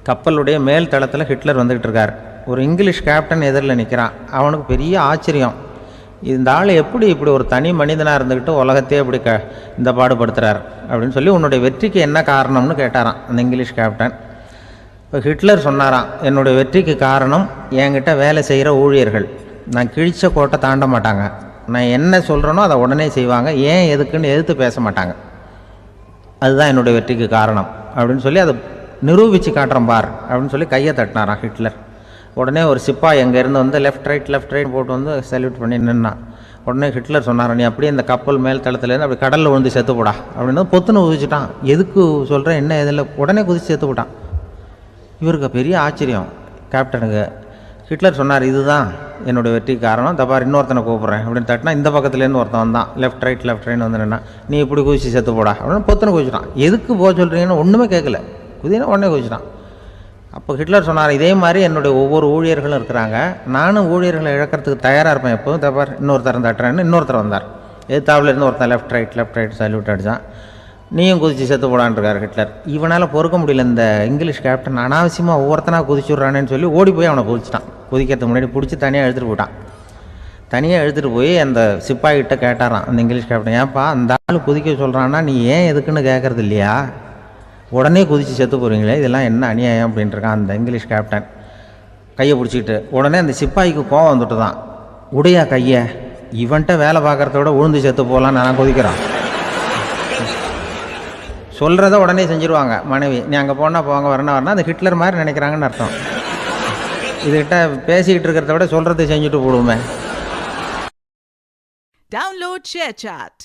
கப்பலுடைய மேல் தளத்தில் ஹிட்லர் வந்துக்கிட்டு இருக்கார். ஒரு இங்கிலீஷ் கேப்டன் எதிரில் நிற்கிறான். அவனுக்கு பெரிய ஆச்சரியம், இந்த ஆள் எப்படி இப்படி ஒரு தனி மனிதனாக இருந்துக்கிட்டு உலகத்தையே இப்படி இந்த பாடுபடுத்துகிறார் அப்படின்னு சொல்லி, உன்னுடைய வெற்றிக்கு என்ன காரணம்னு கேட்டாரான் அந்த இங்கிலீஷ் கேப்டன். இப்போ ஹிட்லர் சொன்னாராம், என்னுடைய வெற்றிக்கு காரணம் என்கிட்ட வேலை செய்கிற ஊழியர்கள். நான் கிழிச்ச கோட்டை தாண்ட மாட்டாங்க, நான் என்ன சொல்கிறேனோ அதை உடனே செய்வாங்க, ஏன் எதுக்குன்னு எதிர்த்து பேச மாட்டாங்க, அதுதான் என்னுடைய வெற்றிக்கு காரணம் அப்படின்னு சொல்லி அதை நிரூபித்து காட்டுறேன் பார் அப்படின்னு சொல்லி கையை தட்டினாரான் ஹிட்லர். உடனே ஒரு சிப்பாய் அங்கேருந்து வந்து லெஃப்ட் ரைட் போட்டு வந்து சல்யூட் பண்ணி நின்னான். உடனே ஹிட்லர் சொன்னார், நீ அப்படியே இந்த கப்பல் மேல் தளத்துலேருந்து அப்படி கடலில் விழுந்து செத்து போடா அப்படின்னு பொத்துன்னு குதிச்சுட்டான். எதுக்கு சொல்கிறேன் என்ன இதில், உடனே குதிச்சு செத்து போட்டான். இவருக்கு பெரிய ஆச்சரியம் கேப்டனுக்கு. ஹிட்லர் சொன்னார், இதுதான் என்னுடைய வெற்றிக்கு காரணம், தப்பார் இன்னொருத்தனை கூப்பிட்றேன் அப்படின்னு தட்டினா இந்த பக்கத்துலேருந்து ஒருத்தன் வந்தான், லெஃப்ட் ரைட் வந்து நின்னா, நீ இப்படி குதிச்சு செத்து போடா அப்படின்னு பொத்துன்னு குதிச்சுட்டான். எதுக்கு போக சொல்கிறீங்கன்னு ஒன்றுமே கேட்கல, குதினா உடனே குதிச்சுட்டான். அப்போ ஹிட்லர் சொன்னார், இதே மாதிரி என்னுடைய ஒவ்வொரு ஊழியர்களும் இருக்கிறாங்க, நானும் ஊழியர்களை இழக்கிறதுக்கு தயாராக இருப்பேன் எப்போதும், தப்பார் இன்னொருத்தர் தட்டுறேன்னு இன்னொருத்தர் வந்தார். எதிர்த்தாவில் இருந்து ஒருத்தன் லெஃப்ட் ரைட் சல்யூட் அடித்தான். நீயும் குதிச்சு செத்து போடான்ருக்கார் ஹிட்லர். இவனால் பொறுக்க முடியல, இந்த இங்கிலீஷ் கேப்டன் அனாவசியமாக ஒவ்வொருத்தனாக குதிச்சுட்றானேன்னு சொல்லி ஓடி போய் அவனை குதிச்சிட்டான். குதிக்கிறதுக்கு முன்னாடி பிடிச்சி தனியாக எழுத்துட்டு போட்டான். தனியாக எழுத்துட்டு போய் அந்த சிப்பாய்கிட்ட கேட்டாரான் அந்த இங்கிலீஷ் கேப்டன், ஏன்ப்பா அந்த ஆள் குதிக்க சொல்கிறான்னா நீ ஏன் எதுக்குன்னு கேட்குறது இல்லையா, உடனே குதித்து செத்து போகிறீங்களே, இதெல்லாம் என்ன அநியாயம் அப்படின்ட்டுருக்கான் அந்த இங்கிலீஷ் கேப்டன் கையை பிடிச்சிக்கிட்டு. உடனே அந்த சிப்பாய்க்கு கோவம் வந்துட்டு தான், உடையா கையை, இவன்ட்ட வேலை பார்க்குறத விட உழுந்து செத்து போகலான்னு நான் குதிக்கிறான். சொல்கிறத உடனே செஞ்சுருவாங்க மனைவி, நீ அங்கே போனால் போங்க வரணும் அது ஹிட்லர் மாதிரி நினைக்கிறாங்கன்னு அர்த்தம். இதுகிட்ட பேசிக்கிட்டு இருக்கிறத விட சொல்கிறத செஞ்சுட்டு போடுவோமே. Download ShareChat.